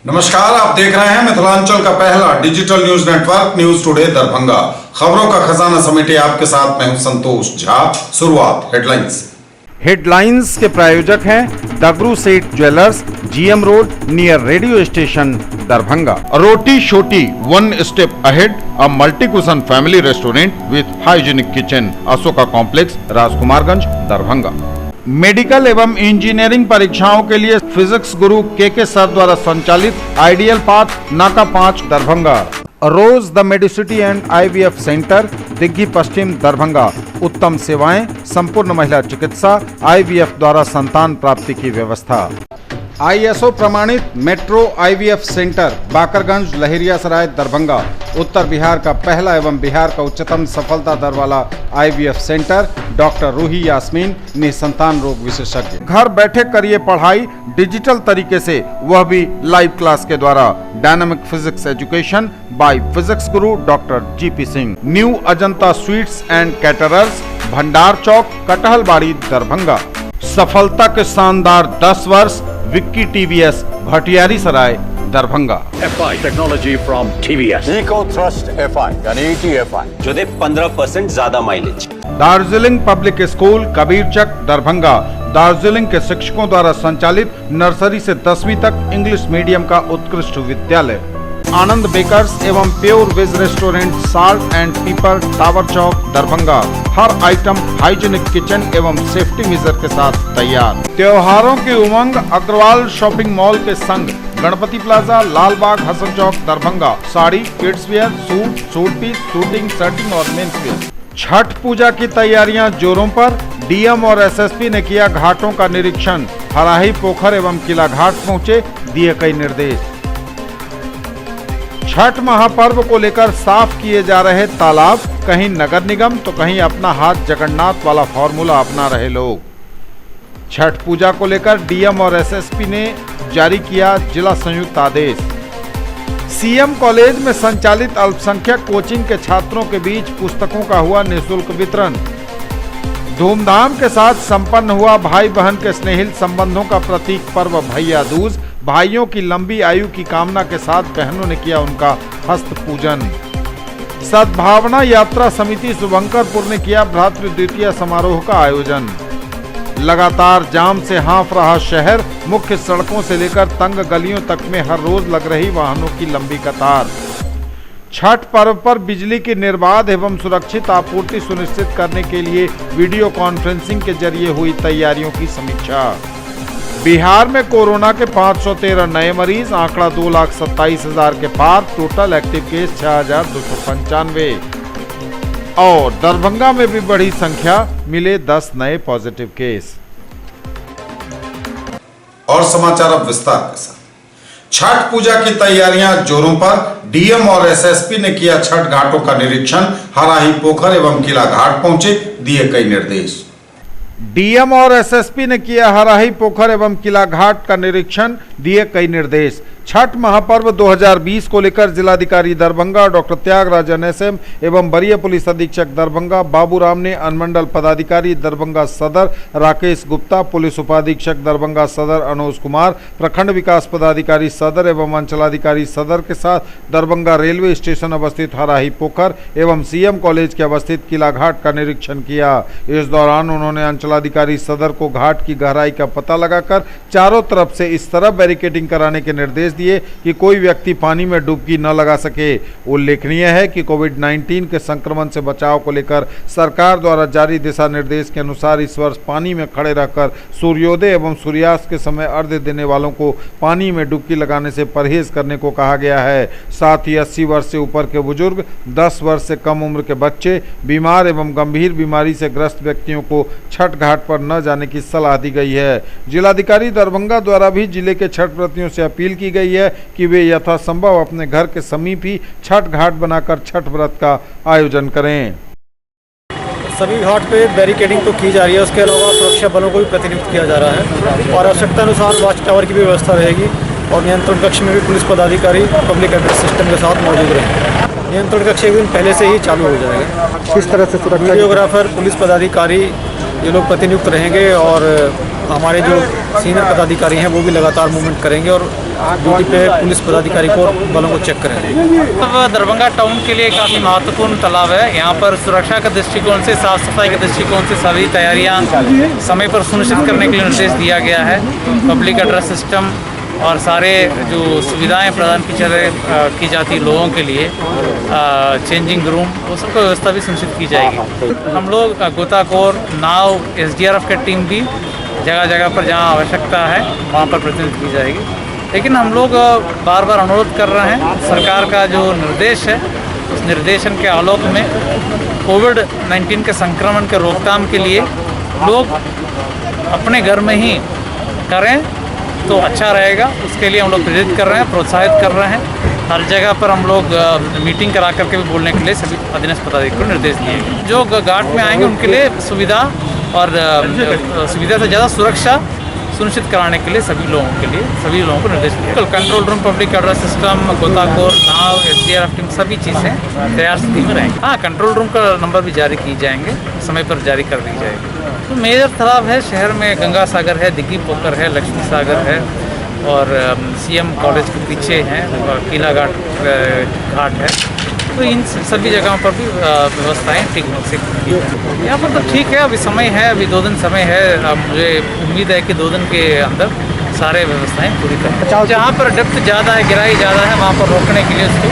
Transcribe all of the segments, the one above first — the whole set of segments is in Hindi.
नमस्कार, आप देख रहे हैं मिथिलांचल का पहला digital news network news today Darbhanga. खबरों का खजाना समेटे आपके साथ मैं हूं संतोष झा। शुरुआत हेडलाइंस के प्रायोजक हैं Dagru Seth jewellers, GM road near radio station Darbhanga. Roti Shoti one step ahead, a multi cuisine family restaurant with hygienic kitchen, Ashoka complex, Rajkumarganj, Darbhanga. Medical एवं इंजीनियरिंग परीक्षाओं के लिए फिजिक्स गुरु के सर द्वारा संचालित ideal path Naka 5 Darbhanga. Rose the Medicity and IVF centre Digghi Paschim Darbhanga. उत्तम सेवाएं, संपूर्ण महिला चिकित्सा, IVF द्वारा संतान प्राप्ति की व्यवस्था। ISO प्रमाणित metro IVF centre Bakarganj Laheriasarai Darbhanga. उत्तर बिहार का पहला एवं बिहार का उच्चतम सफलता दर वाला IVF centre. Doctor Ruhi Yasmin, निसंतान रोग विशेषज्ञ। घर बैठे करिए पढ़ाई डिजिटल तरीके से, वह भी लाइव क्लास के द्वारा। Dynamic physics education by physics गुरु doctor GP Singh. New Ajanta sweets and caterers, Bhandar Chowk, Kathalbari, Darbhanga. सफलता के शानदार 10 वर्ष, Vicky TVS, Bhatiyari Sarai, Darbhanga. FI technology from TVS, eco thrust FI यानी ETFI जो दे 15% ज्यादा mileage. Darjeeling public school, Kabirchak, Darbhanga. Darjeeling के शिक्षकों द्वारा संचालित नर्सरी से 10वीं तक इंग्लिश मीडियम का उत्कृष्ट विद्यालय। आनंद बेकर्स एवं pure veg restaurant, salt and pepper, tower Chowk, Darbhanga. हर आइटम हाइजीनिक किचन एवं सेफ्टी मेजर के साथ तैयार। त्योहारों की उमंग अग्रवाल शॉपिंग मॉल के संग, Ganpati plaza, Lalbagh, Hasan Chowk, Darbhanga. Sari, kids wear, suit piece, suiting, shirting और मेंस वेयर। छठ पूजा की तैयारियां जोरों पर। DM और SSP ने किया घाटों का निरीक्षण। हराही, पोखर एवं किला घाट पहुंचे, दिए कई निर्देश। छठ महापर्व को लेकर साफ किए जा रहे तालाब, कहीं नगर निगम तो कहीं अपना हाथ जगन्नाथ वाला फॉर्मूला अपना रहे लोग। छठ पूजा को लेकर DM और SSP ने जारी किया जिला संयुक्त आदेश। CM कॉलेज में संचालित अल्पसंख्यक कोचिंग के छात्रों के बीच पुस्तकों का हुआ निःशुल्क वितरण। धूमधाम के साथ संपन्न हुआ भाई बहन के स्नेहिल संबंधों का प्रतीक पर्व भैया दूज। भाइयों की लंबी आयु की कामना के साथ बहनों ने किया उनका हस्त पूजन। सद्भावना यात्रा समिति शुभंकरपुर ने किया भ्रातृ द्वितीय समारोह का आयोजन। लगातार जाम से हाँफ रहा शहर, मुख्य सड़कों से लेकर तंग गलियों तक में हर रोज लग रही वाहनों की लंबी कतार। छठ पर्व पर बिजली की निर्बाध एवं सुरक्षित आपूर्ति सुनिश्चित करने के लिए वीडियो कॉन्फ्रेंसिंग के जरिए हुई तैयारियों की समीक्षा। बिहार में कोरोना के 513 नए मरीज, आंकड़ा 2,27,000 के पार। Total active case 6,295। और दरभंगा में भी बढ़ी संख्या, मिले 10 नए पॉजिटिव केस। और समाचार अब विस्तार के साथ। छठ पूजा की तैयारियां जोरों पर। DM और SSP ने किया छठ घाटों का निरीक्षण। हराही, पोखर एवं किला घाट पहुंचे, दिए कई निर्देश। DM और SSP ने किया हराही, पोखर एवं किला घाट का निरीक्षण, दिए कई निर्देश। छठ महापर्व 2020 को लेकर जिलाधिकारी दरभंगा डॉक्टर त्यागराज NSM एवं वरीय पुलिस अधीक्षक दरभंगा बाबूराम ने अनुमंडल पदाधिकारी दरभंगा सदर राकेश गुप्ता, पुलिस उपाधीक्षक दरभंगा सदर अनुज कुमार, प्रखंड विकास पदाधिकारी सदर एवं अंचलाधिकारी सदर के साथ दरभंगा रेलवे स्टेशन अवस्थित हराही पोखर एवं CM कॉलेज के अवस्थित किला घाट का निरीक्षण किया। इस दौरान उन्होंने अंचलाधिकारी सदर को घाट की गहराई का पता लगाकर चारों तरफ से इस तरह बैरिकेडिंग कराने के निर्देश दिए कि कोई व्यक्ति पानी में डुबकी न लगा सके। उल्लेखनीय है कि कोविड-19 के संक्रमण से बचाव को लेकर सरकार द्वारा जारी दिशा निर्देश के अनुसार इस वर्ष पानी में खड़े रहकर सूर्योदय एवं सूर्यास्त के समय अर्घ्य देने वालों को पानी में डुबकी लगाने से परहेज करने को कहा गया है। साथ ही 80 वर्ष से ऊपर के बुजुर्ग, 10 वर्ष से कम उम्र के बच्चे, बीमार एवं गंभीर बीमारी से ग्रस्त व्यक्तियों को छठ घाट पर न जाने की सलाह दी गई है। जिलाधिकारी दरभंगा द्वारा भी जिले के छठ व्रतियों से अपील की गई है कि वे यथासंभव अपने घर के समीप ही छठ घाट बनाकर छठ व्रत का आयोजन करें। सभी घाट पे बैरिकेडिंग तो की जा रही है, उसके अलावा सुरक्षा बलों को भी प्रतिनियुक्त किया जा रहा है और आवश्यकता अनुसार वॉच टावर की भी व्यवस्था रहेगी और नियंत्रण कक्ष में भी पुलिस पदाधिकारी पब्लिक एड्रेस सिस्टम के साथ मौजूद रहेंगे। नियंत्रण कक्ष एक दिन पहले से ही चालू हो जाएगा। किस तरह से सुरक्षा? वीडियोग्राफर, पुलिस पदाधिकारी ये लोग प्रतिनियुक्त रहेंगे और हमारे जो सीनियर पदाधिकारी हैं वो भी लगातार मूवमेंट करेंगे और ड्यूटी पे पुलिस पदाधिकारी को बलों को चेक करें। अब दरभंगा टाउन के लिए काफ़ी महत्वपूर्ण तालाब है। यहाँ पर सुरक्षा के दृष्टिकोण से, साफ सफाई के दृष्टिकोण से सभी तैयारियाँ समय पर सुनिश्चित करने के लिए निर्देश दिया गया है। पब्लिक एड्रेस सिस्टम और सारे जो सुविधाएं प्रदान की जाती लोगों के लिए, चेंजिंग रूम, वो सबकी व्यवस्था भी सुनिश्चित की जाएगी। हम लोग गोताखोर, नाव, SDRF की टीम भी जगह जगह पर जहाँ आवश्यकता है वहाँ पर प्रतिनिधित्व की जाएगी। लेकिन हम लोग बार बार अनुरोध कर रहे हैं, सरकार का जो निर्देश है उस निर्देशन के आलोक में कोविड-19 के संक्रमण के रोकथाम के लिए लोग अपने घर में ही करें तो अच्छा रहेगा। उसके लिए हम लोग प्रेरित कर रहे हैं, प्रोत्साहित कर रहे हैं। हर जगह पर हम लोग मीटिंग करा करके भी बोलने के लिए सभी अधीनस्थ पदाधिकारियों को निर्देश दिए गए। जो घाट में आएंगे उनके लिए सुविधा और सुविधा से ज़्यादा सुरक्षा सुनिश्चित कराने के लिए सभी लोगों को निर्देश दिया। Control room, public address system, गोताखोर, नाव, SDRF टीम, सभी चीज़ें तैयार स्थिति में रहेंगी। हाँ, कंट्रोल रूम का नंबर भी जारी की जाएंगे, समय पर जारी कर दी जाएगी। तो मेजर तालाब है शहर में, गंगा सागर है, दिग्गी पोखर है, लक्ष्मी सागर है और CM कॉलेज के पीछे हैं किला घाट है। तो इन सभी जगहों पर भी व्यवस्थाएं ठीक से की हैं। यहाँ पर तो ठीक है, अभी समय है, अभी 2 दिन समय है। मुझे उम्मीद है कि 2 दिन के अंदर सारे व्यवस्थाएं पूरी करें। जहाँ पर डेप्थ ज़्यादा है, गहराई ज़्यादा है, वहाँ पर रोकने के लिए उसको।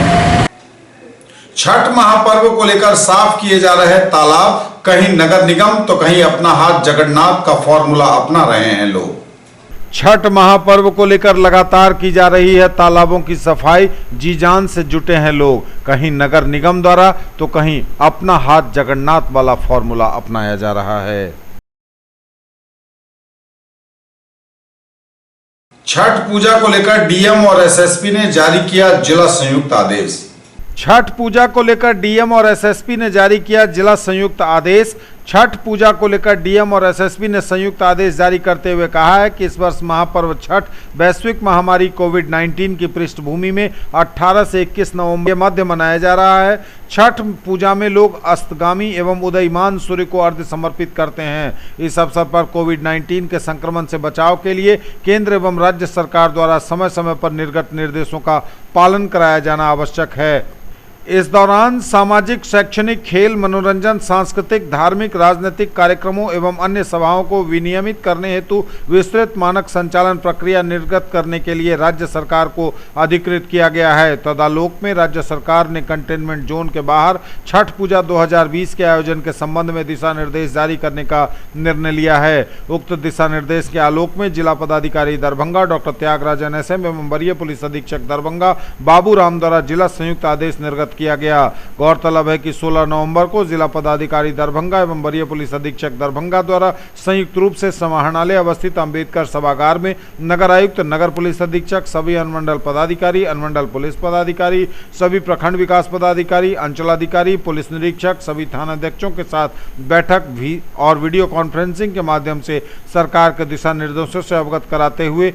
छठ महापर्व को लेकर साफ किए जा रहे तालाब, कहीं नगर निगम तो कहीं अपना हाथ जगन्नाथ का फॉर्मूला अपना रहे हैं लोग। छठ महापर्व को लेकर लगातार की जा रही है तालाबों की सफाई, जी जान से जुटे हैं लोग। कहीं नगर निगम द्वारा तो कहीं अपना हाथ जगन्नाथ वाला फॉर्मूला अपनाया जा रहा है। छठ पूजा को लेकर DM और SSP ने जारी किया जिला संयुक्त आदेश। छठ पूजा को लेकर DM और SSP ने जारी किया जिला संयुक्त आदेश। छठ पूजा को लेकर DM और SSP ने संयुक्त आदेश जारी करते हुए कहा है कि इस वर्ष महापर्व छठ वैश्विक महामारी कोविड-19 की पृष्ठभूमि में 18 से 21 नवंबर के मध्य मनाया जा रहा है। छठ पूजा में लोग अस्तगामी एवं उदयमान सूर्य को अर्घ्य समर्पित करते हैं। इस अवसर पर कोविड-19 के संक्रमण से बचाव के लिए केंद्र एवं राज्य सरकार द्वारा समय समय पर निर्गत निर्देशों का पालन कराया जाना आवश्यक है। इस दौरान सामाजिक, शैक्षणिक, खेल, मनोरंजन, सांस्कृतिक, धार्मिक, राजनीतिक कार्यक्रमों एवं अन्य सभाओं को विनियमित करने हेतु विस्तृत मानक संचालन प्रक्रिया निर्गत करने के लिए राज्य सरकार को अधिकृत किया गया है। तदालोक में राज्य सरकार ने कंटेनमेंट जोन के बाहर छठ पूजा 2020 के आयोजन के संबंध में दिशा निर्देश जारी करने का निर्णय लिया है। उक्त दिशा निर्देश के आलोक में जिला पदाधिकारी दरभंगा डॉक्टर त्यागराजन SM एवं वरीय पुलिस अधीक्षक दरभंगा बाबू राम द्वारा जिला संयुक्त आदेश निर्गत किया गया। गौरतलब है कि 16 नवंबर को जिला पदाधिकारी दरभंगा एवं वरीय पुलिस अधीक्षक दरभंगा द्वारा संयुक्त रूप से समाहरणालय अवस्थित अंबेडकर सभागार में नगर आयुक्त, नगर पुलिस अधीक्षक, सभी अनुमंडल पदाधिकारी, अनुमंडल पुलिस पदाधिकारी, सभी प्रखंड विकास पदाधिकारी, अंचलाधिकारी, पुलिस निरीक्षक, सभी थानाध्यक्षों के साथ बैठक भी और वीडियो कॉन्फ्रेंसिंग के माध्यम से सरकार के दिशा निर्देशों से अवगत कराते हुए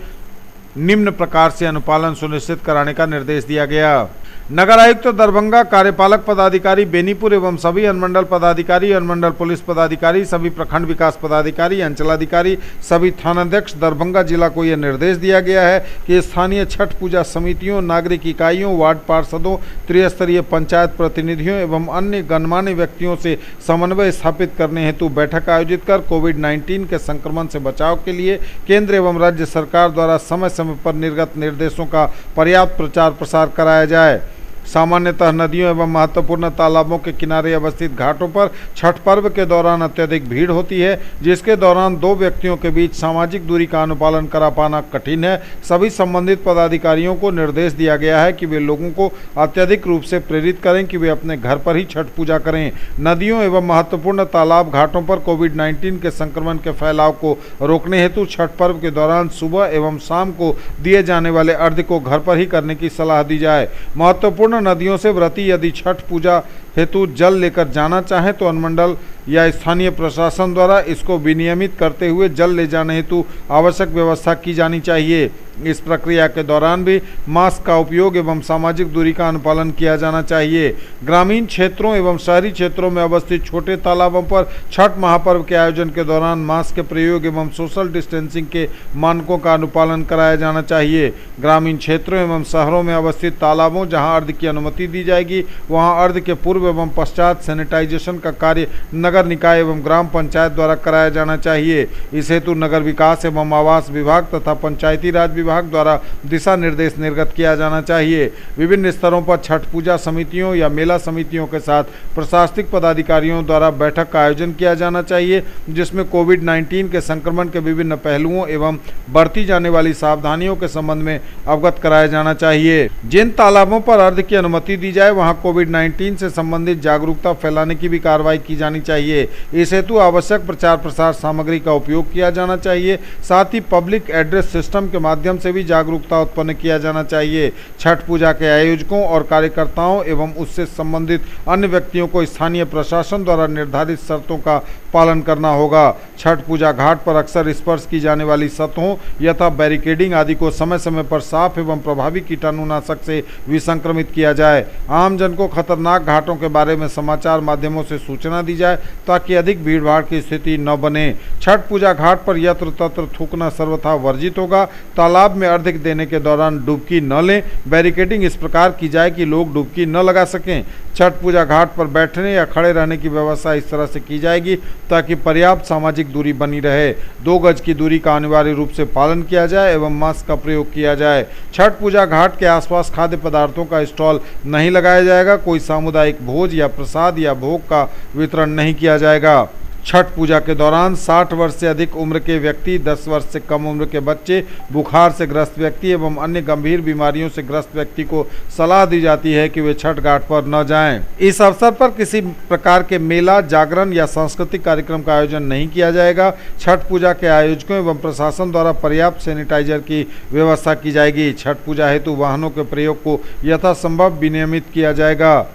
निम्न प्रकार से अनुपालन सुनिश्चित कराने का निर्देश दिया गया। नगर आयुक्त दरभंगा, कार्यपालक पदाधिकारी बेनीपुर एवं सभी अनुमंडल पदाधिकारी, अनुमंडल पुलिस पदाधिकारी, सभी प्रखंड विकास पदाधिकारी, अंचलाधिकारी, सभी थानाध्यक्ष दरभंगा जिला को यह निर्देश दिया गया है कि स्थानीय छठ पूजा समितियों, नागरिक इकाइयों, वार्ड पार्षदों, त्रिस्तरीय पंचायत प्रतिनिधियों एवं अन्य गणमान्य व्यक्तियों से समन्वय स्थापित करने हेतु बैठक आयोजित कर कोविड-19 के संक्रमण से बचाव के लिए केंद्र एवं राज्य सरकार द्वारा समय समय पर निर्गत निर्देशों का पर्याप्त प्रचार प्रसार कराया जाए। सामान्यतः नदियों एवं महत्वपूर्ण तालाबों के किनारे अवस्थित घाटों पर छठ पर्व के दौरान अत्यधिक भीड़ होती है, जिसके दौरान 2 व्यक्तियों के बीच सामाजिक दूरी का अनुपालन करा पाना कठिन है। सभी संबंधित पदाधिकारियों को निर्देश दिया गया है कि वे लोगों को अत्यधिक रूप से प्रेरित करें कि वे अपने घर पर ही छठ पूजा करें। नदियों एवं महत्वपूर्ण तालाब घाटों पर कोविड-19 के संक्रमण के फैलाव को रोकने हेतु छठ पर्व के दौरान सुबह एवं शाम को दिए जाने वाले अर्घ्य को घर पर ही करने की सलाह दी जाए। महत्वपूर्ण नदियों से व्रती यदि छठ पूजा हेतु जल लेकर जाना चाहें तो अनुमंडल या स्थानीय प्रशासन द्वारा इसको विनियमित करते हुए जल ले जाने हेतु आवश्यक व्यवस्था की जानी चाहिए। इस प्रक्रिया के दौरान भी मास्क का उपयोग एवं सामाजिक दूरी का अनुपालन किया जाना चाहिए। ग्रामीण क्षेत्रों एवं शहरी क्षेत्रों में अवस्थित छोटे तालाबों पर छठ महापर्व के आयोजन के दौरान मास्क के प्रयोग एवं सोशल डिस्टेंसिंग के मानकों का अनुपालन कराया जाना चाहिए। ग्रामीण क्षेत्रों एवं शहरों में अवस्थित तालाबों जहां अर्घ्य की अनुमति दी जाएगी वहां अर्घ्य के पूर्व एवं पश्चात सैनिटाइजेशन का कार्य नगर निकाय एवं ग्राम पंचायत द्वारा कराया जाना चाहिए। इस हेतु नगर विकास एवं आवास विभाग तथा पंचायती राज विभाग द्वारा दिशा निर्देश निर्गत किया जाना चाहिए। विभिन्न स्तरों पर छठ पूजा समितियों या मेला समितियों के साथ प्रशासनिक पदाधिकारियों द्वारा बैठक का आयोजन किया जाना चाहिए, जिसमें कोविड-19 के संक्रमण के विभिन्न पहलुओं एवं बरती जाने वाली सावधानियों के संबंध में अवगत कराया जाना चाहिए। जिन तालाबों पर अर्घ्य की अनुमति दी जाए वहां कोविड-19 से संबंधित जागरूकता फैलाने की भी कार्रवाई की जानी चाहिए। इस हेतु आवश्यक प्रचार प्रसार सामग्री का उपयोग किया जाना चाहिए। साथ ही पब्लिक एड्रेस सिस्टम के माध्यम से भी जागरूकता उत्पन्न किया जाना चाहिए। छठ पूजा के आयोजकों और कार्यकर्ताओं एवं उससे संबंधित अन्य व्यक्तियों को स्थानीय प्रशासन द्वारा निर्धारित शर्तों का पालन करना होगा। छठ पूजा घाट पर अक्सर स्पर्श की जाने वाली सतहों यथा बैरिकेडिंग आदि को समय समय पर साफ एवं प्रभावी कीटाणुनाशक से विसंक्रमित किया जाए। आम जन को खतरनाक घाटों के बारे में समाचार माध्यमों से सूचना दी जाए ताकि अधिक भीड़ भाड़ की स्थिति न बने। छठ पूजा घाट पर यत्र तत्र थूकना सर्वथा वर्जित होगा। तालाब में अर्घ्य देने के दौरान डुबकी न लें। बैरिकेडिंग इस प्रकार की जाए कि लोग डुबकी न लगा सकें। छठ पूजा घाट पर बैठने या खड़े रहने की व्यवस्था इस तरह से की जाएगी ताकि पर्याप्त सामाजिक दूरी बनी रहे। 2 गज की दूरी का अनिवार्य रूप से पालन किया जाए एवं मास्क का प्रयोग किया जाए। छठ पूजा घाट के आसपास खाद्य पदार्थों का स्टॉल नहीं लगाया जाएगा। कोई सामुदायिक भोज या प्रसाद या भोग का वितरण नहीं किया जाएगा। छठ पूजा के दौरान 60 वर्ष से अधिक उम्र के व्यक्ति, 10 वर्ष से कम उम्र के बच्चे, बुखार से ग्रस्त व्यक्ति एवं अन्य गंभीर बीमारियों से ग्रस्त व्यक्ति को सलाह दी जाती है कि वे छठ घाट पर न जाएं। इस अवसर पर किसी प्रकार के मेला, जागरण या सांस्कृतिक कार्यक्रम का आयोजन नहीं किया जाएगा। छठ पूजा के आयोजकों एवं प्रशासन द्वारा पर्याप्त सैनिटाइजर की व्यवस्था की जाएगी। छठ पूजा हेतु वाहनों के प्रयोग को यथासंभव विनियमित किया जाएगा।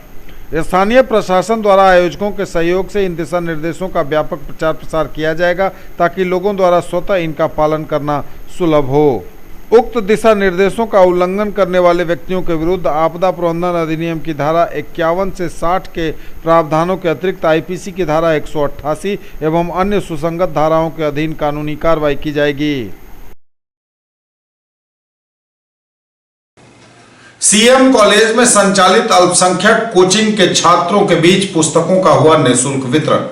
स्थानीय प्रशासन द्वारा आयोजकों के सहयोग से इन दिशा निर्देशों का व्यापक प्रचार प्रसार किया जाएगा ताकि लोगों द्वारा स्वतः इनका पालन करना सुलभ हो। उक्त दिशा निर्देशों का उल्लंघन करने वाले व्यक्तियों के विरुद्ध आपदा प्रबंधन अधिनियम की धारा 51 से 60 के प्रावधानों के अतिरिक्त आईपीसी की धारा 188 एवं अन्य सुसंगत धाराओं के अधीन कानूनी कार्रवाई की जाएगी। सीएम कॉलेज में संचालित अल्पसंख्यक कोचिंग के छात्रों के बीच पुस्तकों का हुआ निःशुल्क वितरण।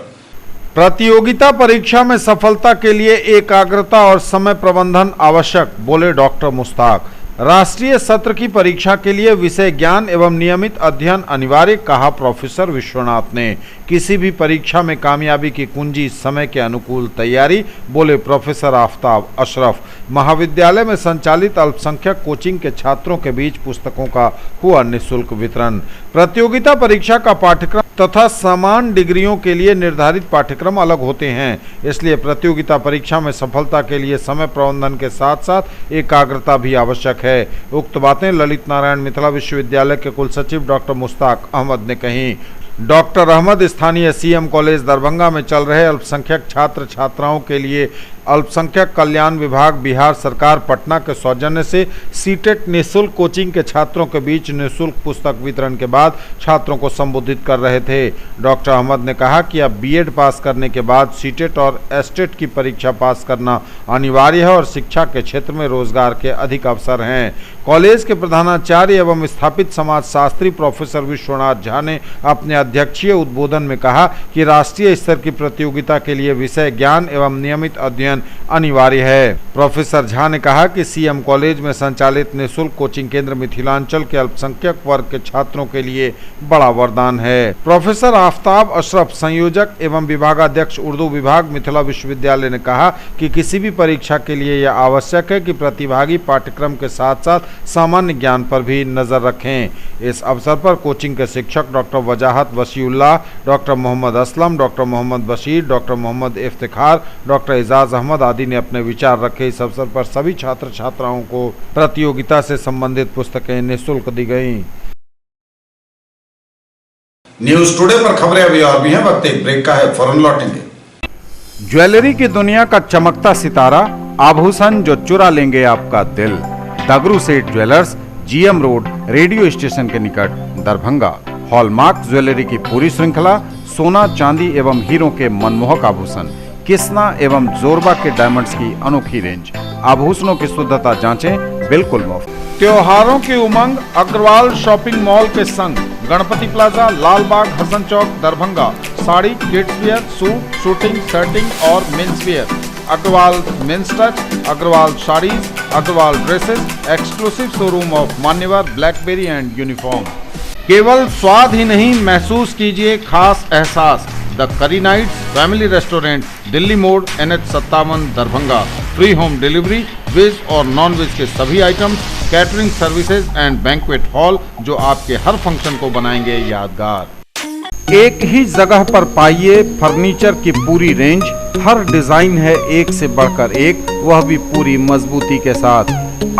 प्रतियोगिता परीक्षा में सफलता के लिए एकाग्रता और समय प्रबंधन आवश्यक, बोले डॉक्टर मुश्ताक। राष्ट्रीय सत्र की परीक्षा के लिए विषय ज्ञान एवं नियमित अध्ययन अनिवार्य, कहा प्रोफेसर विश्वनाथ ने। किसी भी परीक्षा में कामयाबी की कुंजी समय के अनुकूल तैयारी, बोले प्रोफेसर आफ्ताब अशरफ। महाविद्यालय में संचालित अल्पसंख्यक कोचिंग के छात्रों के बीच पुस्तकों का हुआ निःशुल्क वितरण। प्रतियोगिता परीक्षा का पाठ्यक्रम तथा समान डिग्रियों के लिए निर्धारित पाठ्यक्रम अलग होते हैं, इसलिए प्रतियोगिता परीक्षा में सफलता के लिए समय प्रबंधन के साथ साथ एकाग्रता भी आवश्यक है। उक्त बातें ललित नारायण मिथिला विश्वविद्यालय के कुलसचिव डॉक्टर मुश्ताक अहमद ने कही। डॉक्टर अहमद स्थानीय सीएम कॉलेज दरभंगा में चल रहे अल्पसंख्यक छात्र छात्राओं के लिए अल्पसंख्यक कल्याण विभाग बिहार सरकार पटना के सौजन्य से सीटेट निःशुल्क कोचिंग के छात्रों के बीच निःशुल्क पुस्तक वितरण के बाद छात्रों को संबोधित कर रहे थे। डॉक्टर अहमद ने कहा कि अब बीएड पास करने के बाद सीटेट और एस्टेट की परीक्षा पास करना अनिवार्य है और शिक्षा के क्षेत्र में रोजगार के अधिक अवसर हैं। कॉलेज के प्रधानाचार्य एवं स्थापित समाजशास्त्री प्रोफेसर विश्वनाथ झा ने अपने अध्यक्षीय उद्बोधन में कहा कि राष्ट्रीय स्तर की प्रतियोगिता के लिए विषय ज्ञान एवं नियमित अध्ययन अनिवार्य है। प्रोफेसर झा ने कहा कि सीएम कॉलेज में संचालित निःशुल्क कोचिंग केंद्र मिथिलांचल के अल्पसंख्यक वर्ग के छात्रों के लिए बड़ा वरदान है। प्रोफेसर आफ्ताब अशरफ, संयोजक एवं विभागाध्यक्ष उर्दू विभाग मिथिला विश्वविद्यालय ने कहा कि किसी भी परीक्षा के लिए यह आवश्यक है कि प्रतिभागी पाठ्यक्रम के साथ साथ सामान्य ज्ञान पर भी नजर रखें। इस अवसर पर कोचिंग के शिक्षक doctor Wajahat Wasiullah, doctor Mohammad Aslam, doctor Mohammad Bashir, doctor Mohammad Iftikhar, doctor Ejaz Ahmad आदि ने अपने विचार रखे। इस अवसर पर सभी छात्र छात्राओं को प्रतियोगिता से संबंधित पुस्तकें निःशुल्क दी गईं। न्यूज टुडे पर खबरें अभी और भी हैं, वक्त एक ब्रेक का है, फौरन लौटेंगे। ज्वेलरी की दुनिया का चमकता सितारा, आभूषण जो चुरा लेंगे आपका दिल। दगरू Seth jewellers, GM road, radio station के निकट, दरभंगा। हॉलमार्क ज्वेलरी की पूरी श्रृंखला, सोना चांदी एवं हीरों के मनमोहक आभूषण, किस्ना एवं जोरबा के डायमंड्स की अनोखी रेंज। आभूषणों की शुद्धता जांचें बिल्कुल मुफ्त। त्योहारों की उमंग अग्रवाल शॉपिंग मॉल के संग, Ganpati plaza, Lalbagh, Hasan Chowk, Darbhanga. Sari, kids wear, suit, suiting, shirting और men's wear. Agrawal men's touch, Agrawal sarees, Agrawal dresses, exclusive showroom of Manyavar Blackberry and uniform. केवल स्वाद ही नहीं, महसूस कीजिए खास एहसास। द करी nights family restaurant, Delhi Mor, NH57, Darbhanga. Free home delivery, veg और नॉन वेज के सभी items, catering services and banquet hall जो आपके हर फंक्शन को बनाएंगे यादगार। एक ही जगह पर पाइए फर्नीचर की पूरी रेंज। हर डिजाइन है एक से बढ़कर एक, वह भी पूरी मजबूती के साथ।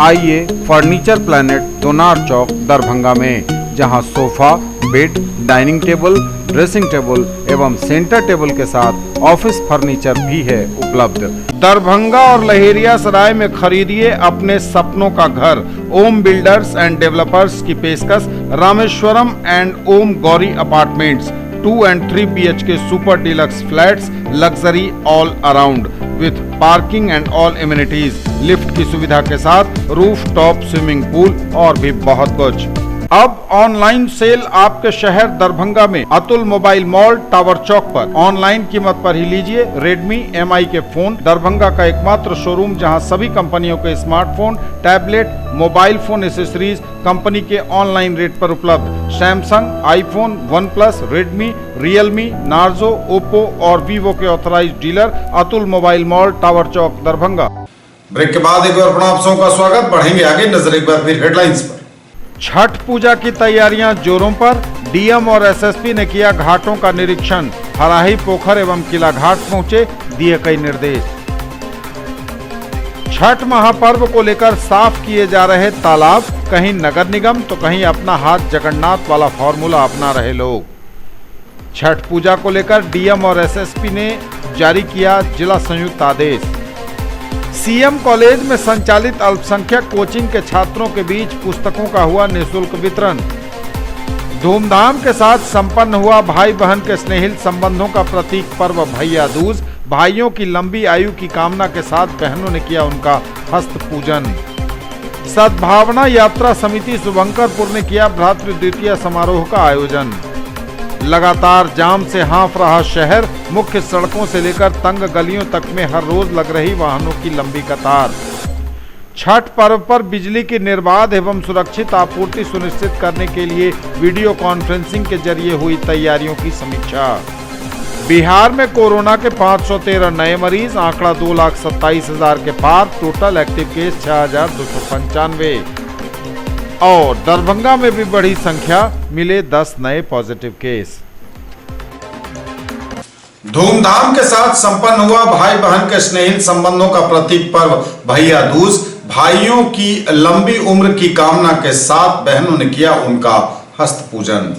आइए फर्नीचर प्लैनेट, दोनार चौक, दरभंगा में, जहां sofa, bed, dining table, dressing table एवं सेंटर टेबल के साथ ऑफिस फर्नीचर भी है उपलब्ध। दरभंगा और लहेरियासराय में खरीदिए अपने सपनों का घर। ओम बिल्डर्स एंड डेवलपर्स की पेशकश, Rameshwaram and Om Gauri apartments, 2 and 3 BHK super deluxe flats, luxury all around with parking and all amenities, lift की सुविधा के साथ, रूफ टॉप स्विमिंग पूल और भी बहुत कुछ। अब ऑनलाइन सेल आपके शहर दरभंगा में, Atul mobile mall, tower Chowk पर। ऑनलाइन कीमत पर ही लीजिए Redmi MI के फोन। दरभंगा का एकमात्र शोरूम जहां सभी कंपनियों के smartphone, tablet, mobile phone accessories company के ऑनलाइन रेट पर उपलब्ध। Samsung, iPhone, OnePlus, Redmi, Realme, Narzo, Oppo और Vivo के authorised dealer, Atul mobile mall, tower Chowk, Darbhanga. Break के बाद एक बार पुनः आप सबका स्वागत। बढ़ेंगे आगे, नजर एक बार फिर हेडलाइंस पर। छठ पूजा की तैयारियां जोरों पर, डीएम और एसएसपी ने किया घाटों का निरीक्षण। हराही, पोखर एवं किला घाट पहुंचे, दिए कई निर्देश। छठ महापर्व को लेकर साफ किए जा रहे तालाब, कहीं नगर निगम तो कहीं अपना हाथ जगन्नाथ वाला फॉर्मूला अपना रहे लोग। छठ पूजा को लेकर डीएम और एसएसपी ने जारी किया जिला संयुक्त आदेश। सीएम कॉलेज में संचालित अल्पसंख्यक कोचिंग के छात्रों के बीच पुस्तकों का हुआ निःशुल्क वितरण। धूमधाम के साथ संपन्न हुआ भाई बहन के स्नेहिल संबंधों का प्रतीक पर्व भैया दूज। भाइयों की लंबी आयु की कामना के साथ बहनों ने किया उनका हस्त पूजन। सद्भावना यात्रा समिति शुभंकरपुर ने किया भ्रातृ द्वितीय समारोह का आयोजन। लगातार जाम से हाँफ रहा शहर, मुख्य सड़कों से लेकर तंग गलियों तक में हर रोज लग रही वाहनों की लंबी कतार। छठ पर्व पर बिजली की निर्बाध एवं सुरक्षित आपूर्ति सुनिश्चित करने के लिए वीडियो कॉन्फ्रेंसिंग के जरिए हुई तैयारियों की समीक्षा। बिहार में कोरोना के 513 नए मरीज, आंकड़ा 2,27,000 के पार। टोटल एक्टिव केस 6,295 और दरभंगा में भी बढ़ी संख्या, मिले 10 नए पॉजिटिव केस। धूमधाम के साथ संपन्न हुआ भाई बहन के स्नेहिल संबंधों का प्रतीक पर्व भैया दूज। भाइयों की लंबी उम्र की कामना के साथ बहनों ने किया उनका हस्त पूजन।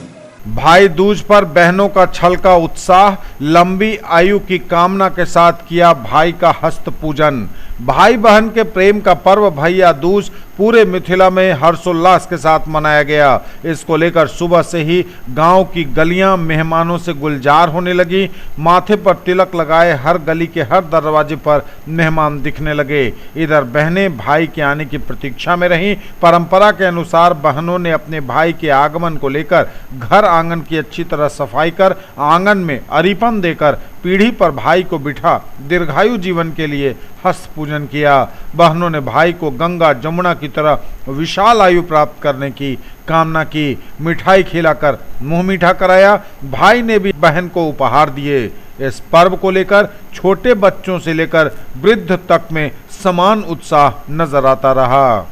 भाई दूज पर बहनों का छलका उत्साह, लंबी आयु की कामना के साथ किया भाई का हस्त पूजन। भाई बहन के प्रेम का पर्व भैया दूज पूरे मिथिला में हर्षोल्लास के साथ मनाया गया। इसको लेकर सुबह से ही गांव की गलियां मेहमानों से गुलजार होने लगी। माथे पर तिलक लगाए हर गली के हर दरवाजे पर मेहमान दिखने लगे। इधर बहनें भाई के आने की प्रतीक्षा में रहीं। परंपरा के अनुसार बहनों ने अपने भाई के आगमन को लेकर घर आंगन की अच्छी तरह सफाई कर, आंगन में अरीपन देकर पीढ़ी पर भाई को बिठा दीर्घायु जीवन के लिए हस्त पूजन किया। बहनों ने भाई को गंगा जमुना की तरह विशाल आयु प्राप्त करने की कामना की। मिठाई खिलाकर मुंह मीठा कराया। भाई ने भी बहन को उपहार दिए। इस पर्व को लेकर छोटे बच्चों से लेकर वृद्ध तक में समान उत्साह नजर आता रहा।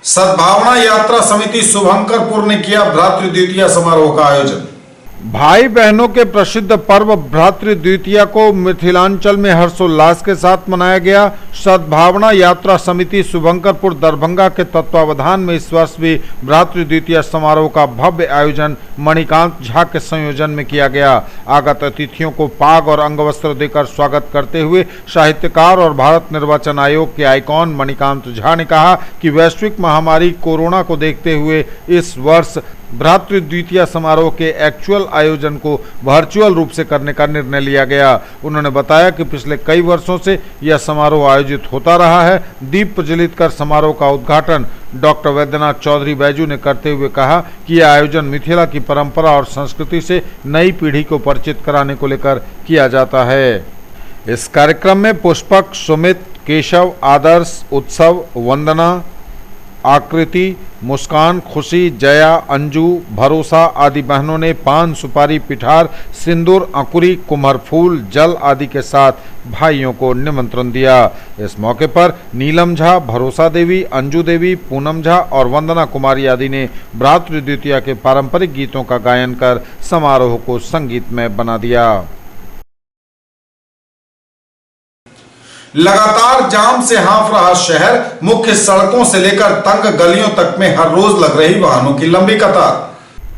सद्भावना यात्रा समिति शुभंकरपुर ने किया भ्रातृ द्वितीया समारोह का आयोजन। भाई बहनों के प्रसिद्ध पर्व भ्रातृ द्वितीया को मिथिलांचल में हर्षोल्लास के साथ मनाया गया। सद्भावना यात्रा समिति शुभंकरपुर दरभंगा के तत्वावधान में इस वर्ष भी भ्रातृ द्वितीया समारोह का भव्य आयोजन मणिकांत झा के संयोजन में किया गया। आगत अतिथियों को पाग और अंगवस्त्र देकर स्वागत करते हुए साहित्यकार और भारत निर्वाचन आयोग के आइकॉन मणिकांत झा ने कहा कि वैश्विक महामारी कोरोना को देखते हुए इस वर्ष भ्रातृ द्वितीया समारोह के एक्चुअल आयोजन को वर्चुअल रूप से करने का निर्णय लिया गया। उन्होंने बताया कि पिछले कई वर्षों से यह समारोह आयोजित होता रहा है। दीप प्रज्वलित कर समारोह का उद्घाटन डॉक्टर वैद्यनाथ चौधरी बैजू ने करते हुए कहा कि यह आयोजन मिथिला की परंपरा और संस्कृति से नई पीढ़ी को परिचित कराने को लेकर किया जाता है। इस कार्यक्रम में पुष्पक, सुमित, केशव, आदर्श, उत्सव, वंदना, आकृति, मुस्कान, खुशी, जया, अंजू, भरोसा आदि बहनों ने पान, सुपारी, पिठार, सिंदूर, अंकुरी, कुम्हर फूल, जल आदि के साथ भाइयों को निमंत्रण दिया। इस मौके पर नीलम झा, भरोसा देवी, अंजू देवी, पूनम झा और वंदना कुमारी आदि ने भ्रातृ द्वितीया के पारंपरिक गीतों का गायन कर समारोह को संगीतमय बना दिया। लगातार जाम से हाँफ रहा शहर, मुख्य सड़कों से लेकर तंग गलियों तक में हर रोज लग रही वाहनों की लंबी कतार।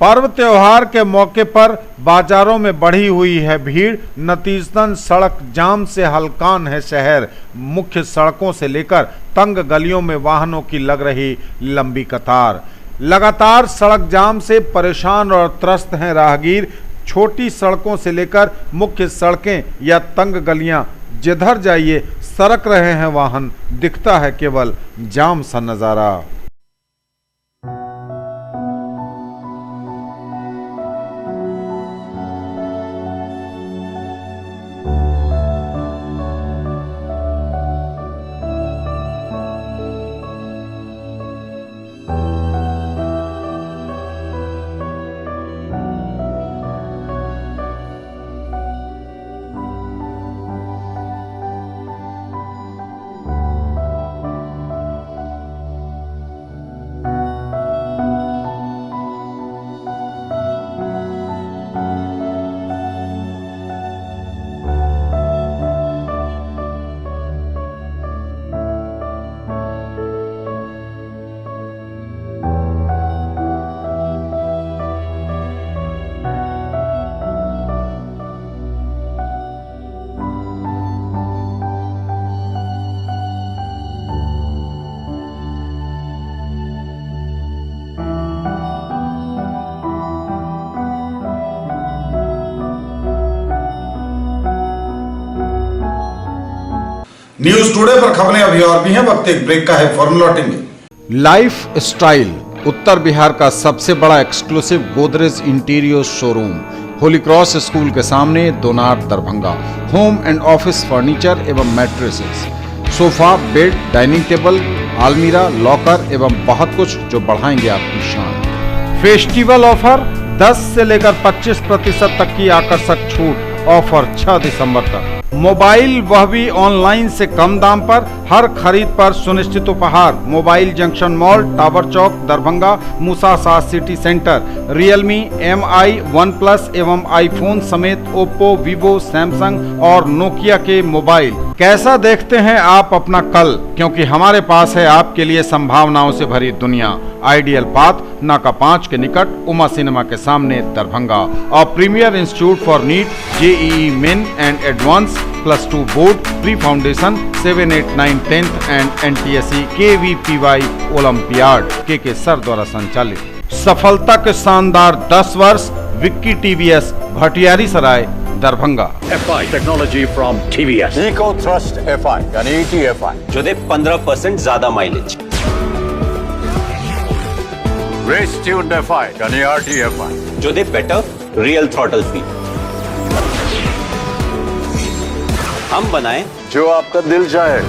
पर्व त्योहार के मौके पर बाजारों में बढ़ी हुई है भीड़। नतीजतन सड़क जाम से हलकान है शहर। मुख्य सड़कों से लेकर तंग गलियों में वाहनों की लग रही लंबी कतार। लगातार सड़क जाम से परेशान और त्रस्त हैं राहगीर। छोटी सड़कों से लेकर मुख्य सड़कें या तंग गलियां, जिधर जाइए सरक रहे हैं वाहन, दिखता है केवल जाम सा नजारा। न्यूज टुडे पर खबरें अभी और भी हैं, वक्त एक ब्रेक का है, फौरन लौटेंगे। लाइफ स्टाइल उत्तर बिहार का सबसे बड़ा exclusive Godrej interior showroom, holy cross school के सामने, Donar, Darbhanga. Home and office furniture एवं mattresses, sofa, bed, dining table, आलमीरा, लॉकर एवं बहुत कुछ जो बढ़ाएंगे आपकी शान। फेस्टिवल ऑफर 10 से लेकर 25% तक की आकर्षक छूट। ऑफर 6 दिसंबर तक। मोबाइल वह भी ऑनलाइन से कम दाम पर। हर खरीद पर सुनिश्चित उपहार। Mobile junction mall, tower Chowk, Darbhanga, मूसा सास city centre. Realme, MI, OnePlus एवं आईफोन समेत ओप्पो, वीवो, सैमसंग और नोकिया के मोबाइल। कैसा देखते हैं आप अपना कल, क्योंकि हमारे पास है आपके लिए संभावनाओं से भरी दुनिया। आइडियल पाथ, नाका 5 के निकट, उमा सिनेमा के सामने, दरभंगा। और premier institute for NEET, JEE main and advance, +2 board, pre foundation, 7, 8, 9, 10th and NTSE KVPY olympiad के सर द्वारा संचालित। सफलता के शानदार 10 वर्ष। Vicky TVS, Bhatiyari Sarai, Darbhanga. FI technology from TVS. Eco thrust FI यानी ETFI, जो दे 15% ज्यादा माइलेज। रेस ट्यून्ड FI यानी RTFI, जो दे बेटर रियल थ्रॉटल फील। हम बनाए जो आपका दिल चाहे।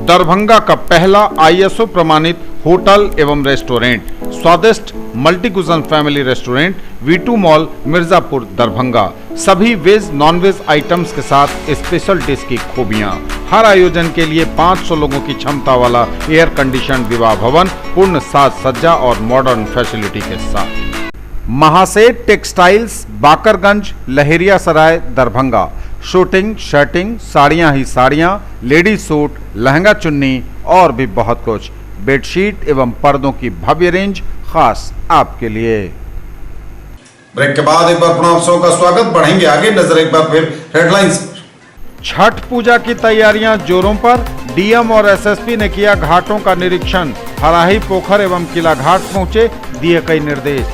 दरभंगा का पहला ISO प्रमाणित होटल एवं रेस्टोरेंट, स्वादिष्ट multi cuisine family restaurant, V2 mall Mirzapur Darbhanga. सभी वेज नॉन वेज आइटम्स के साथ स्पेशल डिश की खूबियां। हर आयोजन के लिए 500 लोगों की क्षमता वाला एयर कंडीशन विवाह भवन, पूर्ण साज सज्जा और मॉडर्न फैसिलिटी के साथ। महासेठ टेक्सटाइल्स, बाकरगंज, लहेरिया सराय, दरभंगा। शूटिंग, शर्टिंग, साड़ियां ही साड़ियां, लेडीज सूट, लहंगा चुन्नी और भी बहुत कुछ। बेडशीट एवं पर्दों की भव्य रेंज खास आपके लिए। ब्रेक के बाद एक बार पुनः आप सबका स्वागत। बढ़ेंगे आगे, नजर एक बार फिर हेडलाइंस पर। छठ पूजा की तैयारियां जोरों पर। डीएम और एसएसपी ने किया घाटों का निरीक्षण। हराही, पोखर एवं किला घाट पहुंचे, दिए कई निर्देश।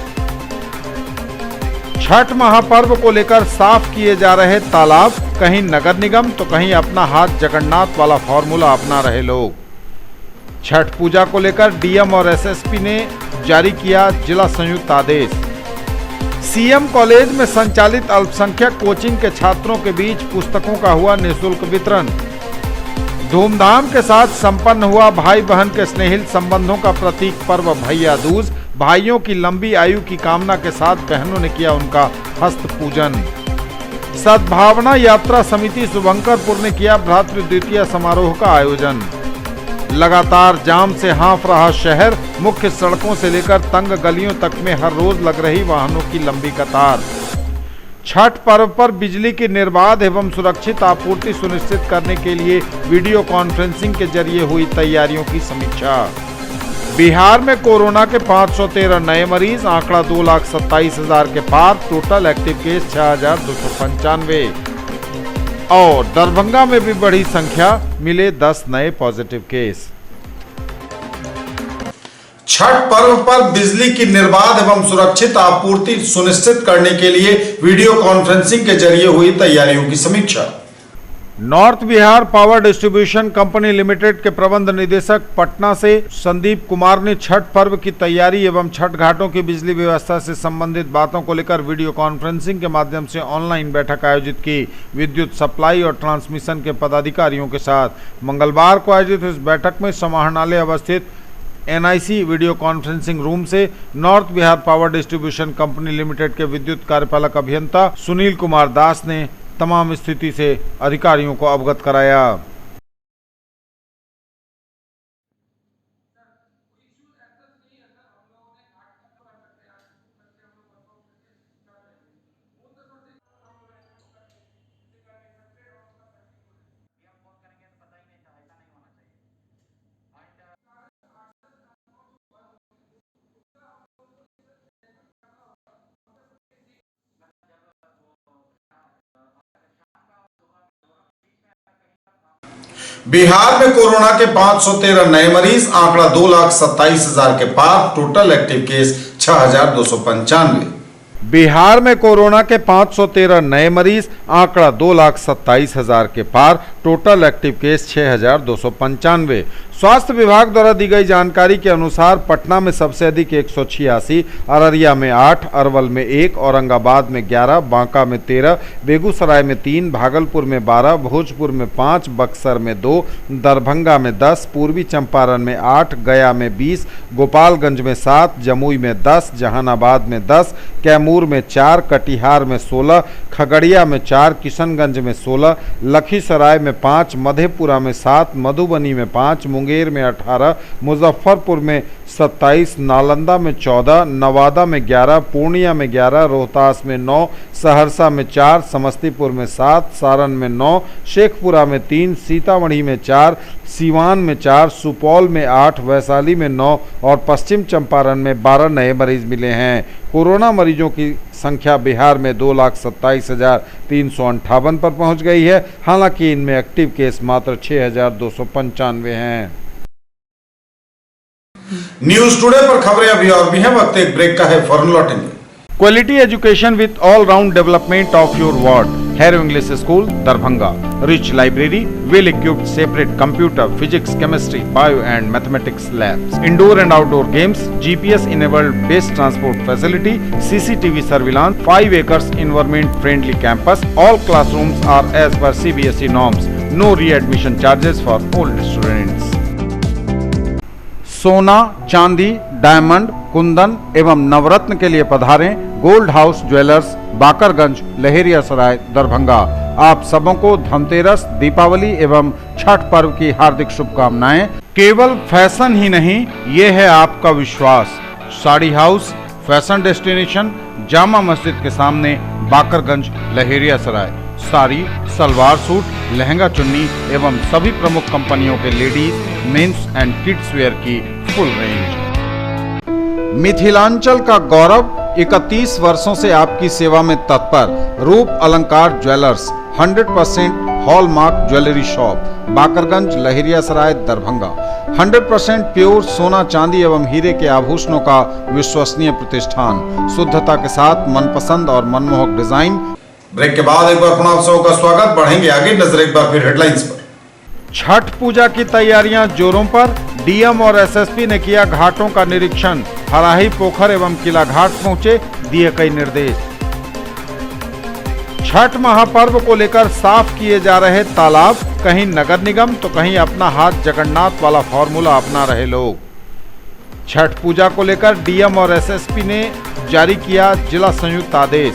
छठ महापर्व को लेकर साफ किए जा रहे तालाब, कहीं नगर निगम तो कहीं अपना हाथ जगन्नाथ वाला फॉर्मूला अपना रहे लोग। छठ पूजा को लेकर डीएम और एसएसपी ने जारी किया जिला संयुक्त आदेश। सीएम कॉलेज में संचालित अल्पसंख्यक कोचिंग के छात्रों के बीच पुस्तकों का हुआ निःशुल्क वितरण। धूमधाम के साथ संपन्न हुआ भाई बहन के स्नेहिल संबंधों का प्रतीक पर्व भैया दूज। भाइयों की लंबी आयु की कामना के साथ बहनों ने किया उनका हस्त पूजन। सद्भावना यात्रा समिति शुभंकरपुर ने किया भ्रातृ द्वितीय समारोह का आयोजन। लगातार जाम से हाँफ रहा शहर, मुख्य सड़कों से लेकर तंग गलियों तक में हर रोज लग रही वाहनों की लंबी कतार। छठ पर्व पर बिजली की निर्बाध एवं सुरक्षित आपूर्ति सुनिश्चित करने के लिए वीडियो कॉन्फ्रेंसिंग के जरिए हुई तैयारियों की समीक्षा। बिहार में कोरोना के 513 नए मरीज, आंकड़ा 2,27,000 के पार। टोटल एक्टिव केस 6,295 और दरभंगा में भी बढ़ी संख्या, मिले 10 नए पॉजिटिव केस। छठ पर्व पर बिजली की निर्बाध एवं सुरक्षित आपूर्ति सुनिश्चित करने के लिए वीडियो कॉन्फ्रेंसिंग के जरिए हुई तैयारियों की समीक्षा। North Bihar power distribution company limited के प्रबंध निदेशक पटना से संदीप कुमार ने छठ पर्व की तैयारी एवं छठ घाटों की बिजली व्यवस्था से संबंधित बातों को लेकर वीडियो कॉन्फ्रेंसिंग के माध्यम से ऑनलाइन बैठक आयोजित की। विद्युत सप्लाई और ट्रांसमिशन के पदाधिकारियों के साथ मंगलवार को आयोजित इस बैठक में समाहरणालय अवस्थित एनआईसी वीडियो कॉन्फ्रेंसिंग रूम से north Bihar power distribution company limited के विद्युत कार्यपालक अभियंता सुनील कुमार दास ने तमाम स्थिति से अधिकारियों को अवगत कराया। बिहार में कोरोना के 513 नए मरीज, आंकड़ा 2,27,000 के पार। Total active case 6,295। बिहार में कोरोना के 513 नए मरीज, आंकड़ा 2,27,000 के पार। Total active case 6,295। स्वास्थ्य विभाग द्वारा दी गई जानकारी के अनुसार पटना में सबसे अधिक 186, अररिया में 8, अरवल में 1, औरंगाबाद में 11, बांका में 13, बेगूसराय में 3, भागलपुर में 12, भोजपुर में 5, बक्सर में 2, दरभंगा में 10, पूर्वी चंपारण में 8, गया में 20, गोपालगंज में 7, जमुई में 10, जहानाबाद में 10, कैमूर में 4, कटिहार में 16, खगड़िया में 4, किशनगंज में 16, लखीसराय में 5, मधेपुरा में 7, मधुबनी में 5, मुंगेर में 18, मुजफ्फरपुर में 27, नालंदा में 14, नवादा में 11, पूर्णिया में 11, रोहतास में 9, सहरसा में 4, समस्तीपुर में 7, सारण में 9, शेखपुरा में 3, सीतामढ़ी में 4, सीवान में 4, सुपौल में 8, वैशाली में 9 और पश्चिम चंपारण में 12 नए मरीज मिले हैं। कोरोना मरीजों की संख्या बिहार में 2,27,358 पर पहुंच गई है। हालांकि इनमें एक्टिव केस मात्र 6,295 हैं। न्यूज टुडे पर खबरें अभी और भी हैं, वक्त एक ब्रेक का है, फौरन लौटेंगे। Quality education with all round development of your ward. Harrow English school Darbhanga. Rich library, well equipped separate computer, physics, chemistry, bio and mathematics labs, indoor and outdoor games, GPS enabled best transport facility, CCTV surveillance, 5 acres environment friendly campus. All classrooms are as per CBSE norms. No re-admission charges for old students. सोना, चांदी, डायमंड, कुंदन एवं नवरत्न के लिए पधारें gold house jewellers, Bakarganj, Laheriasarai, Darbhanga. आप सबों को धनतेरस, दीपावली एवं छठ पर्व की हार्दिक शुभकामनाएं। केवल फैशन ही नहीं, ये है आपका विश्वास। Sari house, fashion destination, Jama Masjid के सामने, बाकरगंज, लहेरियासराय। साड़ी, सलवार सूट, लहंगा चुन्नी एवं सभी प्रमुख कंपनियों के ladies, mens and kids wear की फुल रेंज। मिथिलांचल का गौरव 31 वर्षों से आपकी सेवा में तत्पर रूप अलंकार jewellers, 100% hallmark jewellery shop, Bakarganj, Laheriasarai, Darbhanga. 100% pure सोना, चांदी एवं हीरे के आभूषणों का विश्वसनीय प्रतिष्ठान, शुद्धता के साथ मनपसंद और मनमोहक डिजाइन। ब्रेक के बाद एक बार पुनः आप सबका स्वागत। बढ़ेंगे आगे, नजर एक बार फिर हेडलाइंस पर। छठ पूजा की तैयारियां जोरों पर, डीएम और एसएसपी ने किया घाटों का निरीक्षण। हराही, पोखर एवं किला घाट पहुंचे, दिए कई निर्देश। छठ महापर्व को लेकर साफ किए जा रहे तालाब, कहीं नगर निगम तो कहीं अपना हाथ जगन्नाथ वाला फॉर्मूला अपना रहे लोग। छठ पूजा को लेकर डीएम और एसएसपी ने जारी किया जिला संयुक्त आदेश।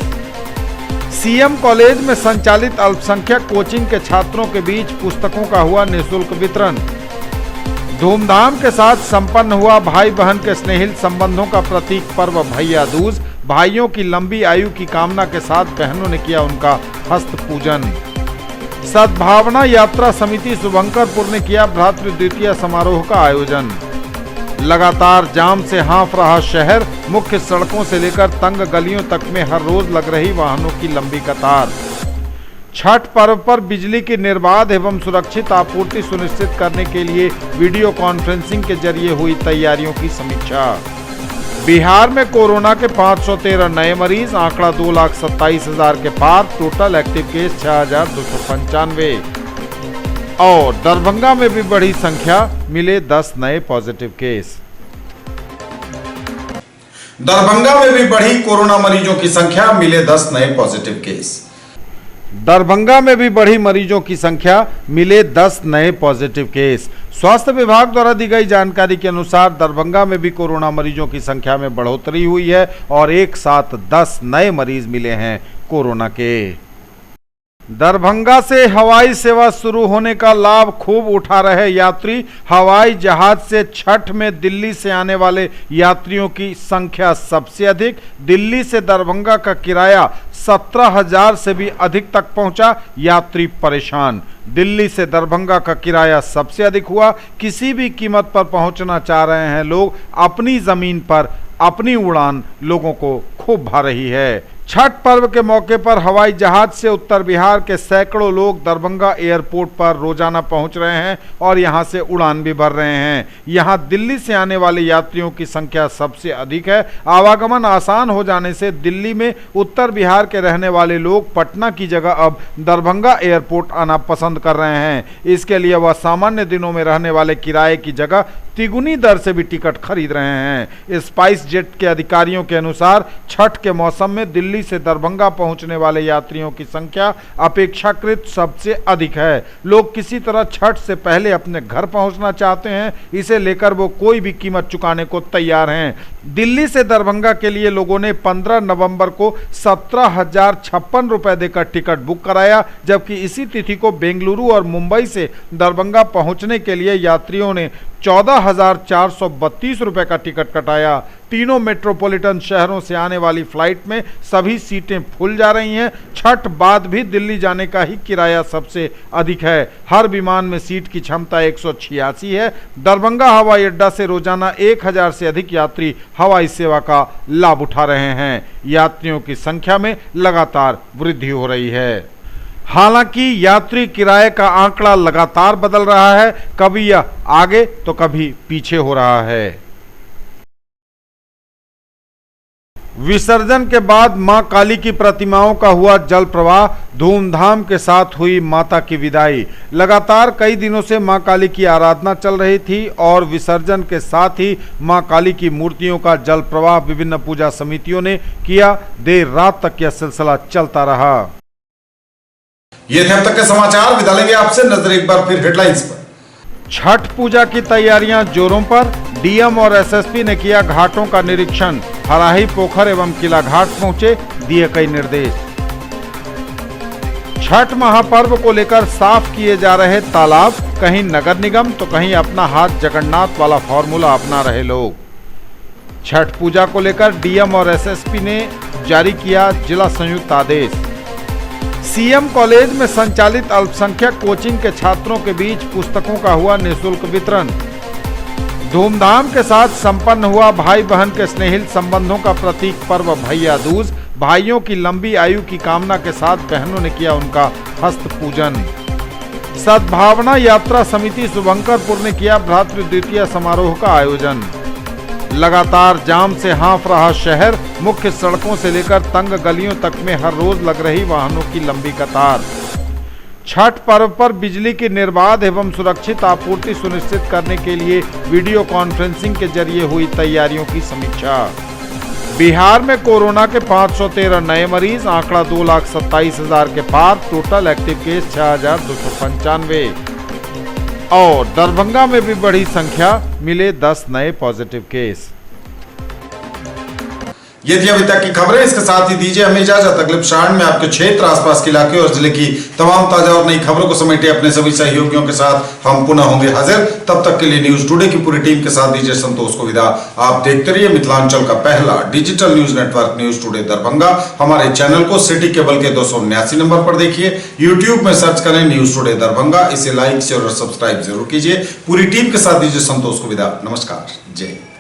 सीएम कॉलेज में संचालित अल्पसंख्यक कोचिंग के छात्रों के बीच पुस्तकों का हुआ निःशुल्क वितरण। धूमधाम के साथ संपन्न हुआ भाई बहन के स्नेहिल संबंधों का प्रतीक पर्व भैया दूज। भाइयों की लंबी आयु की कामना के साथ बहनों ने किया उनका हस्त पूजन। सद्भावना यात्रा समिति शुभंकरपुर ने किया भ्रातृ द्वितीय समारोह का आयोजन। लगातार जाम से हाँफ रहा शहर, मुख्य सड़कों से लेकर तंग गलियों तक में हर रोज लग रही वाहनों की लंबी कतार। छठ पर्व पर बिजली की निर्बाध एवं सुरक्षित आपूर्ति सुनिश्चित करने के लिए वीडियो कॉन्फ्रेंसिंग के जरिए हुई तैयारियों की समीक्षा। बिहार में कोरोना के 513 नए मरीज, आंकड़ा 2,27,000 के पार। Total active case 6,295। और दरभंगा में भी बढ़ी संख्या, मिले 10 नए पॉजिटिव केस। दरभंगा में भी बढ़ी कोरोना मरीजों की संख्या, मिले 10 नए पॉजिटिव केस। दरभंगा में भी बढ़ी मरीजों की संख्या, मिले 10 नए पॉजिटिव केस। स्वास्थ्य विभाग द्वारा दी गई जानकारी के अनुसार दरभंगा में भी कोरोना मरीजों की संख्या में बढ़ोतरी हुई है और एक साथ 10 नए मरीज मिले हैं कोरोना के। दरभंगा से हवाई सेवा शुरू होने का लाभ खूब उठा रहे यात्री। हवाई जहाज से छठ में दिल्ली से आने वाले यात्रियों की संख्या सबसे अधिक। दिल्ली से दरभंगा का किराया 17,000 से भी अधिक तक पहुंचा, यात्री परेशान। दिल्ली से दरभंगा का किराया सबसे अधिक हुआ। किसी भी कीमत पर पहुंचना चाह रहे हैं लोग। अपनी जमीन पर अपनी उड़ान लोगों को खूब भा रही है। छठ पर्व के मौके पर हवाई जहाज से उत्तर बिहार के सैकड़ों लोग दरभंगा एयरपोर्ट पर रोजाना पहुंच रहे हैं और यहां से उड़ान भी भर रहे हैं। यहां दिल्ली से आने वाले यात्रियों की संख्या सबसे अधिक है। आवागमन आसान हो जाने से दिल्ली में उत्तर बिहार के रहने वाले लोग पटना की जगह अब दरभंगा एयरपोर्ट आना पसंद कर रहे हैं। इसके लिए वह सामान्य दिनों में रहने वाले किराए की जगह तिगुनी दर से भी टिकट खरीद रहे हैं। स्पाइस जेट के अधिकारियों के अनुसार छठ के मौसम में दिल्ली से दरभंगा पहुंचने वाले यात्रियों की संख्या अपेक्षाकृत सबसे अधिक है। लोग किसी तरह छठ से पहले अपने घर पहुंचना चाहते हैं, इसे लेकर वो कोई भी कीमत चुकाने को तैयार हैं। दिल्ली से दरभंगा के लिए लोगों ने 15 नवंबर को 17,056 रुपए देकर टिकट बुक कराया, जबकि इसी तिथि को बेंगलुरु और मुंबई से दरभंगा पहुंचने के लिए यात्रियों ने 14,432 रुपए का टिकट कटाया। तीनों मेट्रोपॉलिटन शहरों से आने वाली फ्लाइट में सभी सीटें फुल जा रही हैं। छठ बाद भी दिल्ली जाने का ही किराया सबसे अधिक है। हर विमान में सीट की क्षमता 186 है। दरभंगा हवाई अड्डा से रोजाना 1,000 से अधिक यात्री हवाई सेवा का लाभ उठा रहे हैं। यात्रियों की संख्या में लगातार वृद्धि हो रही है। हालांकि यात्री किराए का आंकड़ा लगातार बदल रहा है, कभी यह आगे तो कभी पीछे हो रहा है। विसर्जन के बाद मां काली की प्रतिमाओं का हुआ जल प्रवाह, धूमधाम के साथ हुई माता की विदाई। लगातार कई दिनों से मां काली की आराधना चल रही थी और विसर्जन के साथ ही मां काली की मूर्तियों का जल प्रवाह विभिन्न पूजा समितियों ने किया। देर रात तक यह सिलसिला चलता रहा। ये थे अब तक के समाचार। विदा लेंगे आपसे, नजर एक बार फिर हेडलाइंस पर। छठ पूजा की तैयारियां जोरों पर। डीएम और एसएसपी ने किया घाटों का निरीक्षण। हराही पोखर एवं किला घाट पहुंचे, दिए कई निर्देश। छठ महापर्व को लेकर साफ किए जा रहे तालाब, कहीं नगर निगम तो कहीं अपना हाथ जगन्नाथ वाला फॉर्मूला अपना रहे लोग। छठ पूजा को लेकर डीएम और एसएसपी ने जारी किया जिला संयुक्त आदेश। सीएम कॉलेज में संचालित अल्पसंख्यक कोचिंग के छात्रों के बीच पुस्तकों का हुआ निःशुल्क वितरण। धूमधाम के साथ संपन्न हुआ भाई बहन के स्नेहिल संबंधों का प्रतीक पर्व भैया दूज। भाइयों की लंबी आयु की कामना के साथ बहनों ने किया उनका हस्त पूजन। सद्भावना यात्रा समिति शुभंकरपुर ने किया भ्रातृ द्वितीय समारोह का आयोजन। लगातार जाम से हाँफ रहा शहर, मुख्य सड़कों से लेकर तंग गलियों तक में हर रोज लग रही वाहनों की लंबी कतार। छठ पर्व पर बिजली की निर्बाध एवं सुरक्षित आपूर्ति सुनिश्चित करने के लिए वीडियो कॉन्फ्रेंसिंग के जरिए हुई तैयारियों की समीक्षा। बिहार में कोरोना के 513 नए मरीज, आंकड़ा 2,27,000 के पार। टोटल एक्टिव केस 6,295 और दरभंगा में भी बढ़ी संख्या, मिले 10 नए पॉजिटिव केस। ये थी अभी तक की खबरें। इसके साथ ही दीजिए हमें इजाजत। अगले प्रसारण में आपके क्षेत्र, आसपास के इलाके और जिले की तमाम ताजा और नई खबरों को समेटे अपने सभी सहयोगियों के साथ हम पुनः होंगे हाजिर। तब तक के लिए न्यूज टुडे की पूरी टीम के साथ दीजिए संतोष को विदा। आप देखते रहिए मिथिलांचल का पहला digital news network news today Darbhanga. हमारे चैनल को सिटी केबल के 279 नंबर पर देखिए। यूट्यूब में सर्च करें न्यूज टुडे दरभंगा। इसे लाइक शेयर और सब्सक्राइब जरूर कीजिए। पूरी टीम के साथ दीजिए संतोष को विदा। नमस्कार, जय हिंद।